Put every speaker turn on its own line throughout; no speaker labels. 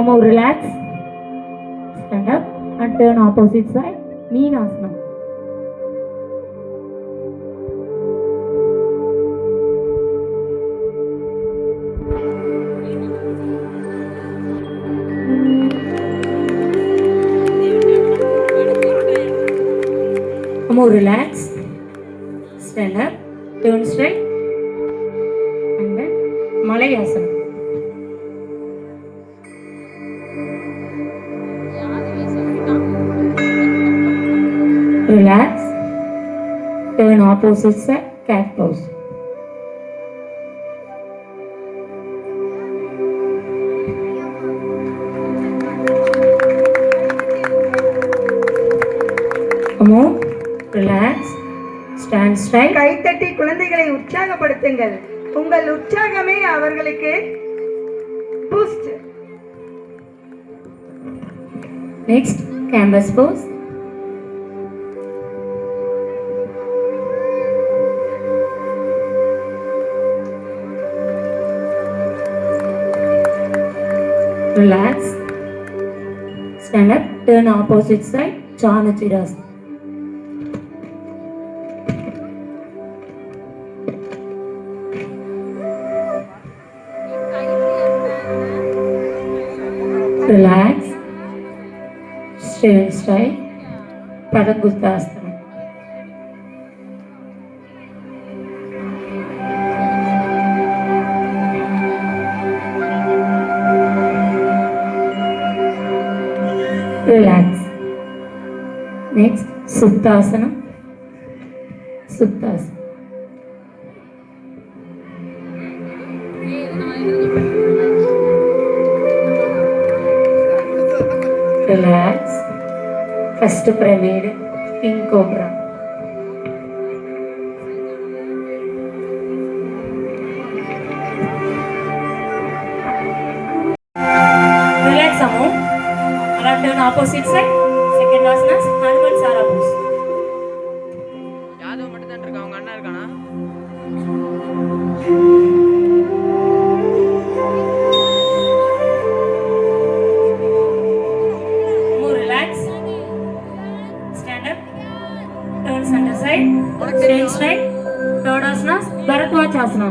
More relax. Stand up and turn opposite side. Meenasana. More relax. Stand up. Turn straight. And then Malayasana. Relax. Turn opposite side. Cat pose. More. Relax. Stand straight.
கைத்தட்டி குழந்தைகளை உற்சாகப்படுத்துங்கள். உங்கள் உற்சாகமே அவர்களுக்கு boost.
Next, canvas pose. Relax. Stand up. Turn opposite side. Chanachirasana. Relax. Stay straight. Padangusthasana. Relax. Next, Suptasana. Suptasana. Relax. First pyramid, King Cobra. Relax Amu. Allow turn opposite side. Second asana, Hanuman Sara pose.
Yadava மட்டும் தான் இருக்கா, அவங்க அண்ணா இருக்கானா?
More relax. Stand up. Turn center side. Stay straight. Third asana, Bharadwajasana.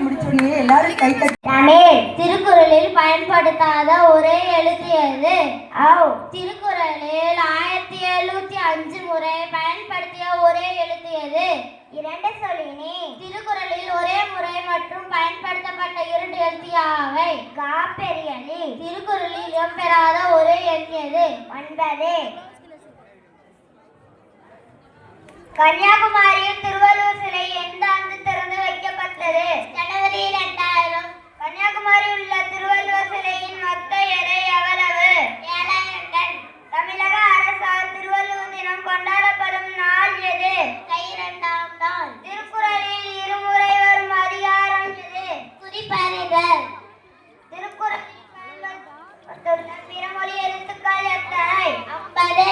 முடிச்சோடனே எல்லாரும் கை தட்டி
திருக்குறளில் பயன்படுத்தாத ஒரே எழுத்து எது? திருக்குறளில் 1705 முறை பயன்படுத்திய ஒரே எழுத்து எது? 2 சொல்லினி. திருக்குறளில் ஒரே முறை மற்றும் பயன்படுத்தப்பட்ட 2 எழுத்து யாவை? பெரியலி. திருக்குறளில் இடம்பெறாத ஒரே எண் எது? 9. கன்னியாகுமரியில் திருவள்ளுவர் சிலை எந்த ஆண்டு திறந்து வைக்கப்பட்டது? ஜனவரி 2000. கன்னியாகுமரியில் உள்ள திருவள்ளுவர் சிலையின் மொத்த எடை எவ்வளவு? 7000 டன். தமிழக அரசால் திருவள்ளுவர் தினம் கொண்டாடப்படும் நாள் எது? 2ஆம் நாள். திருக்குறளில் இருமுறை வரும் அதிகாரம் எது? குறிப்பறிதல். திருக்குறளில் பயன்படுத்தப்பட்டுள்ள பிறமொழி எழுத்துக்கள் எத்தனை? 50.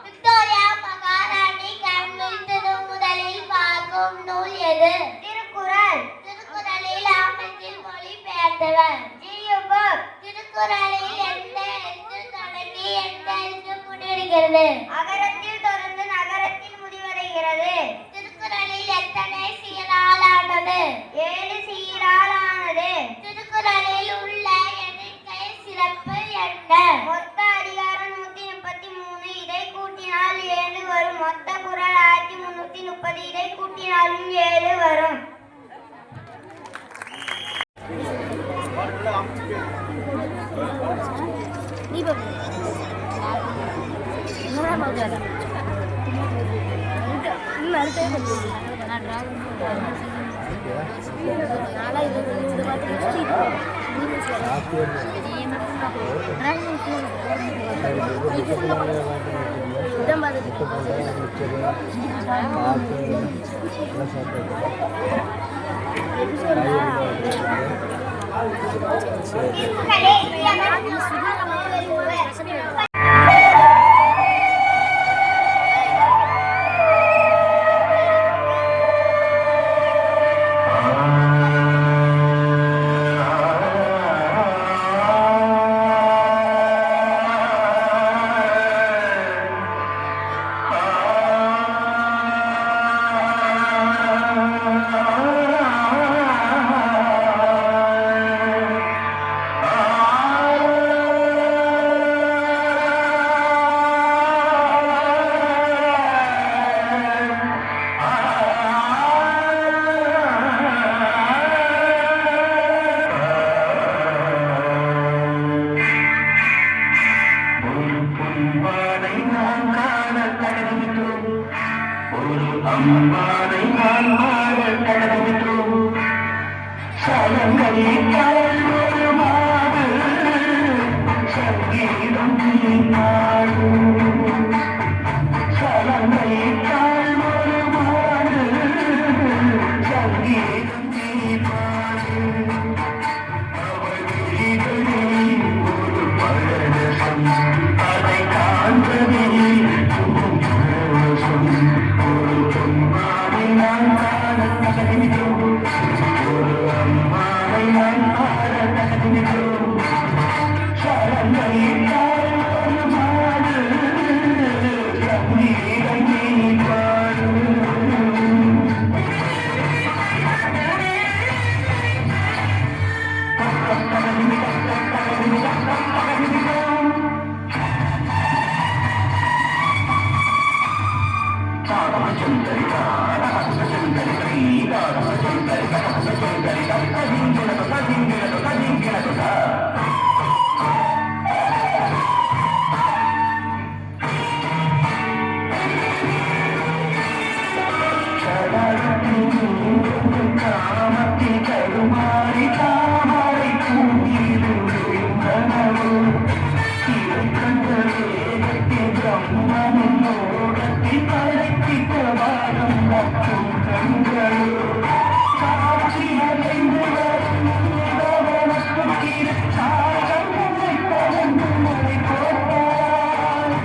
விக்டோரியா மகாராணி கண்விழித்தது முதலில் பார்க்கும் நூல் எது? திருக்குறள். திருக்குறளில் ஆங்கில மொழி பெயர்த்தவர்? திருக்குறளில் எந்த எழுத்து தொடங்கி எந்த எழுத்து முடிவடைகிறது? அகரத்தில் தொடர்ந்து நகரத்தில் முடிவடைகிறது. திருக்குறளில் எத்தனை சீரால் ஆனது? 7 சீரால் ஆனது. திருக்குறளில் உள்ள எண்ணிக்கை சிறப்பு என்ன? மொத்த அதிகாரம் 133. இதை கூட்டினால் 7 வரும். மொத்த குறள் 1330. இதை கூட்டினாலும் 7 வரும்.
அம்மானை நான் மாற கடந்தோம் சலங்களை ஒரு மாடு சங்கீதம் நீ நாடும் சலங்களை ஒரு மாடு சங்கீதம் நீ பாடு அவள் விழிகளில் ஒரு பழரசம் அதை காண்பதே ஒரு பொன்மானை நான் காண தகுதிக்கிறோம் ஒரு அம்மானை நான் காண தகுதிக்கிறோம் சரங்களை ஒரு மாடு சங்கீதம் நீ பாடு காமத்தில் கருமாறி தாமரை கூட்டியிருந்தனவோ இதை கண்ட வேகத்தில் பிரம்மனின் ஓடத்தில் படைத்திட்ட வாரம் மற்றும் கண்களோ காட்சி அடைந்து வரும் நீதவனத்துக்கு சாகம் பறந்து மழை போட்டார்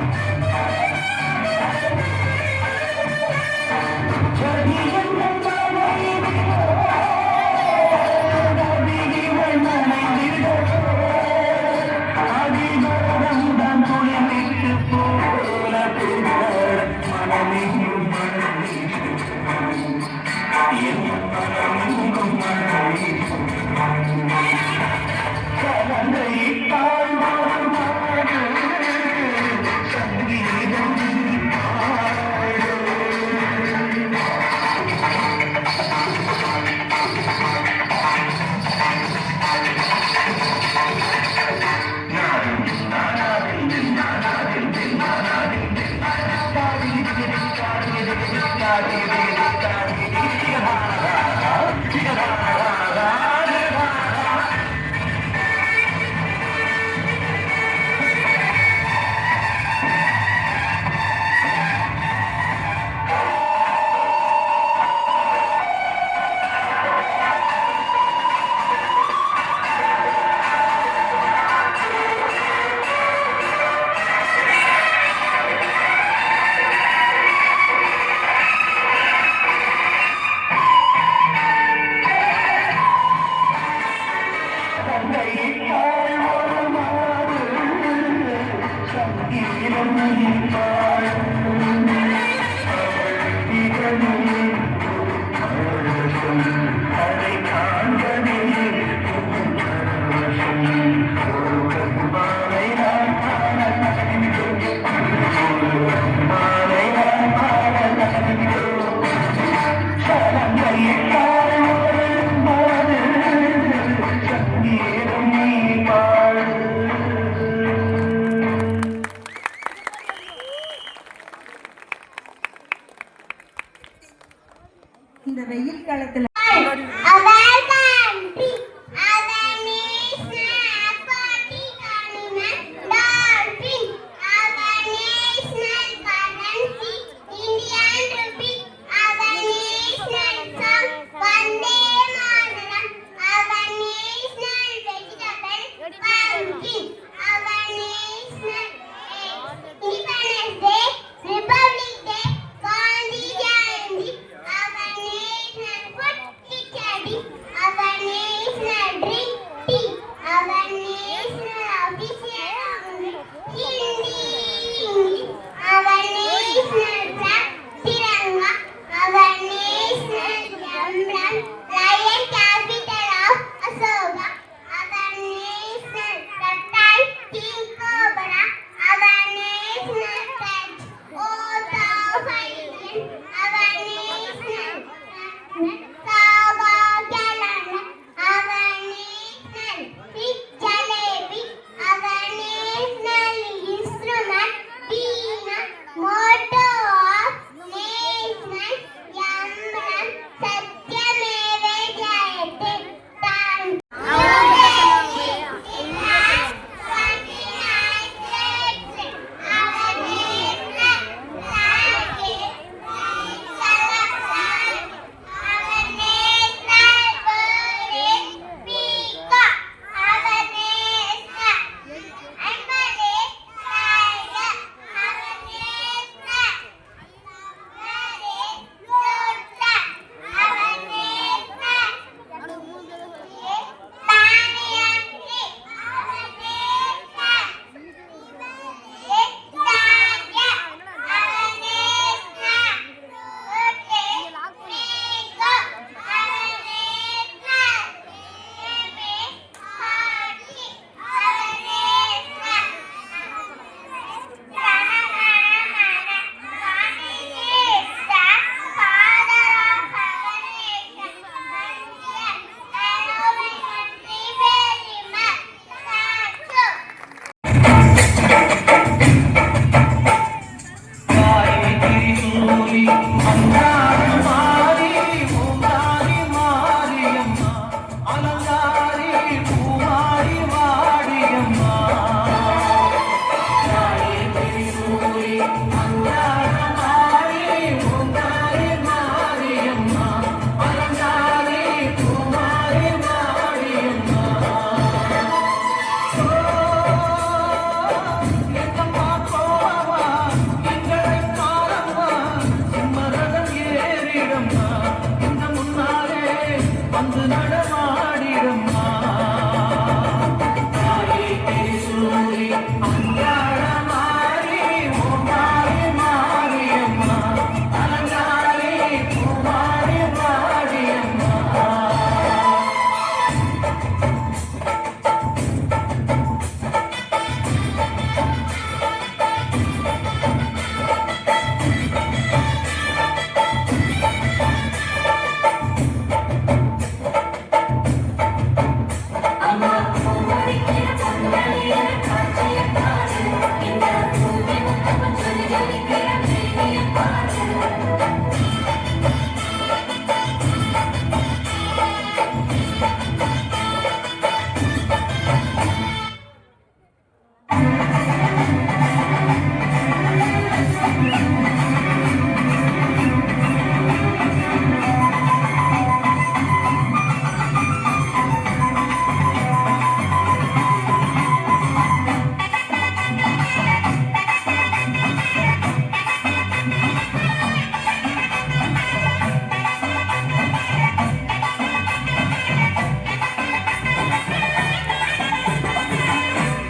இந்த வெயில் காலத்துல
Republic Day, Gandhi Jayanti, our national food.
அங்காடி மாறி பூங்காரி மாரியம்மா அலங்காரி பூமாரி வாடியம்மா தாயே திரிசூலி அங்காடி மாறி பூங்காரி மாரியம்மா அலங்காரி பூமாரி வாடியம்மா எங்கம்மா போவா எங்களை பாரம்மா சிம்மரதம் ஏறிடம்மா இந்த முன்னாலே வந்து நடமாடிடம்மா தாயே திரிசூலி அங்காள மாறி ஓமாரி மாரியம்மா அலங்காரி பூமாரி வாடியம்மா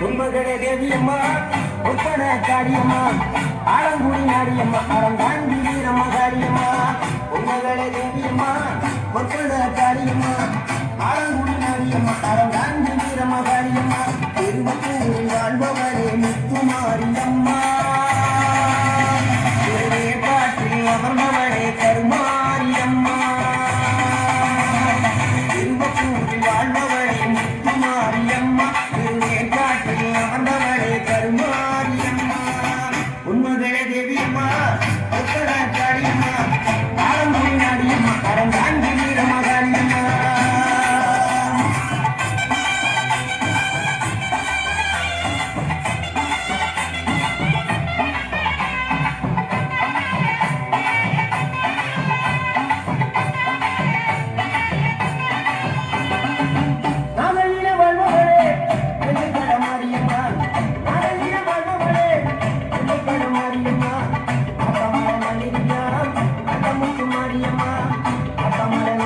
உண்மகளே தேவியம்மா ஒப்பன காரியம்மா ஆலங்குடி நாடியம்மா அறந்தாண்டி வீரம்மா காரியம்மா உண்மகளே தேவியம்மா ஒப்பன காரியம்மா ஆலங்குடி நாடியம்மா அறந்தாண்டி வீரம்மா காரியம்மா திருவத்தூரில் வாழ்பவரே முத்துமாரியம்மா பாட்டில் அமர்ந்தவரே கருமாரியம்மா திருவத்தூரில் வாழ்பவரே முத்துமாரியம்மா திருவேற்காட்டில் அமர்ந்தவரே கருமாரியம்மா உண்மகளே தேவியம்மா ஒத்தட காரியம்மா ஆலங்குடி நாடியம்மா அறந்தாண்டி வீரம்மா காரியம்மா நாகலில வாழ்பவளே வெள்ளைக்கட மாரியம்மா நாகலில வாழ்பவளே வெள்ளைக்கட மாரியம்மா அத்தமலை மல்லிகையா அத்தமுத்து மாரியம்மா அத்தமலை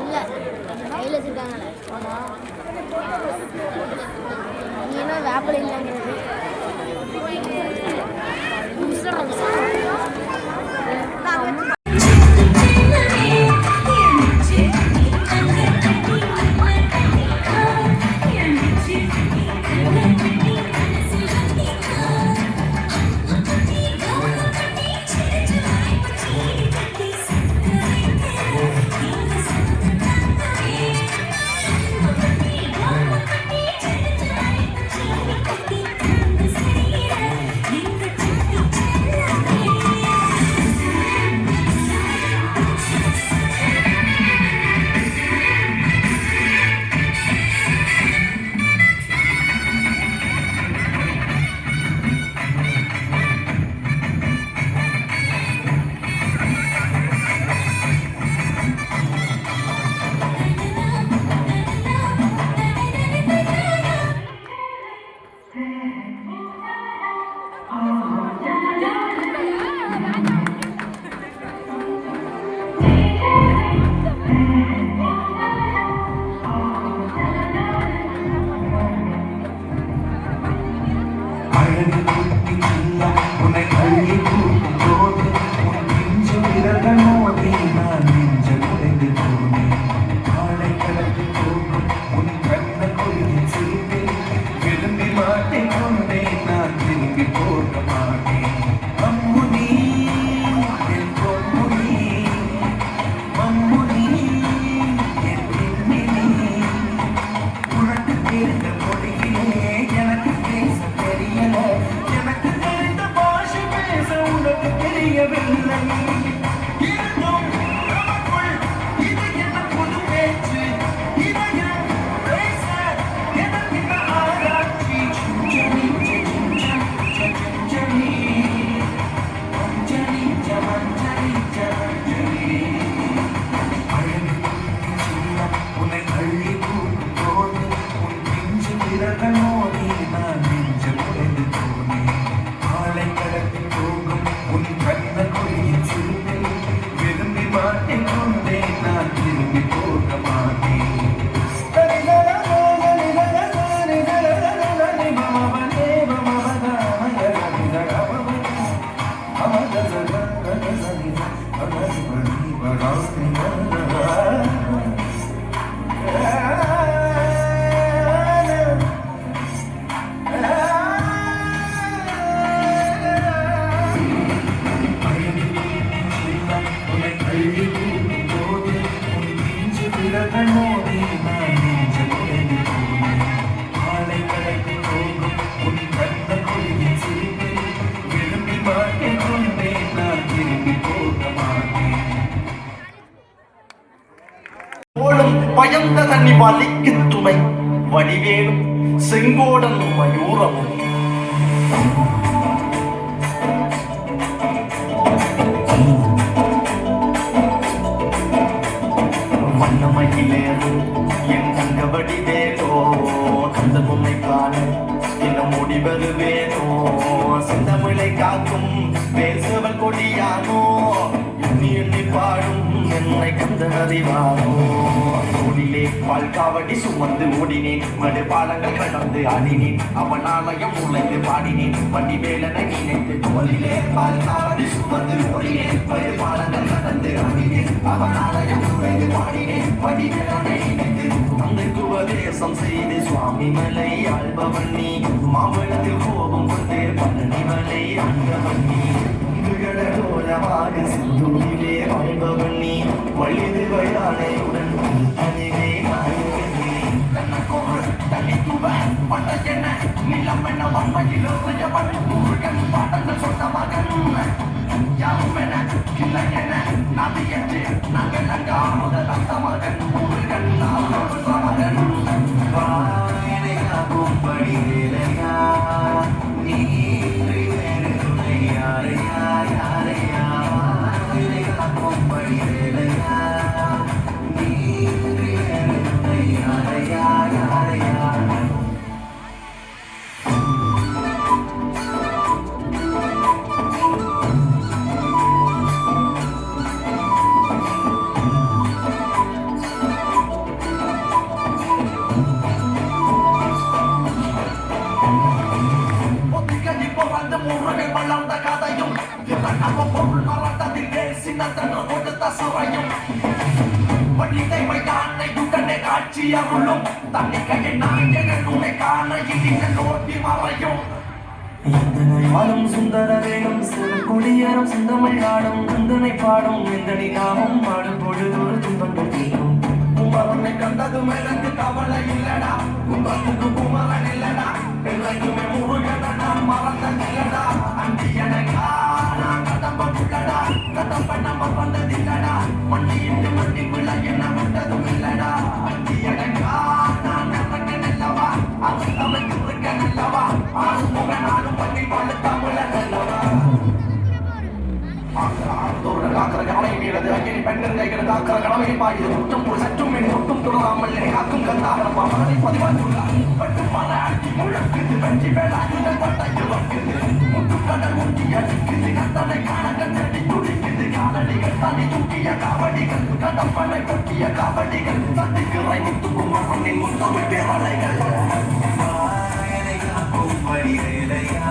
இல்ல கையில் வச்சிருக்காங்களே நீ என்ன வேப்பிலை இல்லைங்கிறது
Thank you.
இதழ்கள் மோதி நான் நெஞ்சில் உறைந்து போனேன். ஆளை கடந்து போகும் உன் கண்ட கொடியின் சிரிப்பை விரும்பி மாட்டேன் கொண்டேன், நான் திரும்பி போக மாட்டேன். ஓடும் பயந்த தண்ணி வலிக்கு துணை வடிவேலும் செங்கோடன் மயூரமும். வண்ணமயிலேறும் என் தங்க வடிவேலோ, கந்த பொம்மை காண என்ன முடிவது வேணோ, செந்தமிழை காக்கும் பேசுவல் கொடியானோ, எண்ணி எண்ணி பாடும் என்னை கந்த அறிவானோ. ஓடிலே பால் காவடி சுமந்து ஓடினேன், மடு பாலங்கள் கடந்து ஆடினேன், அவன் ஆலயம் உழைந்து பாடினேன், வடிவேலனை நினைத்து. தோளிலே பால் காவடி சுமந்து ஓடினேன், மடு பாலங்கள் கடந்து ஆடினேன், அவன் ஆலயம் உழைந்து பாடினேன், வடிவேலனை நினைத்து. தந்தைக்கு உபதேசம் செய்து சுவாமி மலை ஆள்பவன் நீ, மாம்பழத்தில் கோபம் கொண்டு பழனி மலை ஆண்டவன் நீ. கடலோரமாக சித்தூரிலே வாழ்பவன் நீ, வலிது வயானையுடன் தனிவே நாயகனே. கண்ணக்கோடு தனித்துவ பட்டஜன நிலம் என வன்மையில் உறையவன், முருகன் பாடங்கள் சொன்ன மகன். யாவும் என இல்லை என நதியற்று நாங்கள் அங்கா முதல் அந்த மகன், முருகன் மகன். வாயிலையாகும் படிவேலையா நீ முருகன் வளர்ந்த கதையும் பொருள் மறந்ததில் சின்னத்தன்று கொடுத்த சுவையும், வடிதை மைதானையுடனே காட்சி அருளும், தன்னிக்கையை நாயகன் உன்னை காண இடிகள் ஓட்டி மறையும். வாழும் சுந்தர வேணும் சிறு கொடியரும் சிந்தமிழ் நாடும் நந்தனை பாடும் எந்தனை நாமும் பாடும் பொழுது ஒரு துன்பங்கள் தீரும். குமரனை கண்டதும் எனக்கு கவலை இல்லடா, கும்பத்துக்கு குமரன் இல்லடா, பிள்ளைக்குமே முருகனா மறந்ததில்லடா. அண்டியனக்கா நான் கடம்பம் உள்ளடா, கடம்ப நம்ம வந்ததில்லடா, மண்ணிட்டு மண்டி பிள்ளை என்ன விட்டதும் இல்லடா. அண்டியனக்கா நான் இறங்கன் அல்லவா, அவன் தமிழ் இருக்கன் அல்லவா, ஆளும் முகனாலும் பண்ணி வாழ தமிழன் அல்லவா. காக்கிற கவலை மீறது அங்கினி பெண்கள் கைகள் காக்கிற கனவை பாயுது, குற்றம் ஒரு சற்றும் என் ஒட்டும் தொடராமல் என்னை காக்கும் கந்தாகரம் அவனை பதிவாற்றுள்ளார். பட்டும் பல அடி முழக்குது வெற்றி வேளாக்குதல் பட்டையில் வக்குது, முட்டுக்கடல் முட்டி அடிக்குது, கத்தனை காணங்கள் செடி துடிக்குது, காலடிகள் தனி தூக்கிய காவடிகள், கடம்பனை கொட்டிய காவடிகள், சட்டுக்கிறை முத்துக்குமரனின் முத்தமிழ் பேரலைகள். வடிவேலையா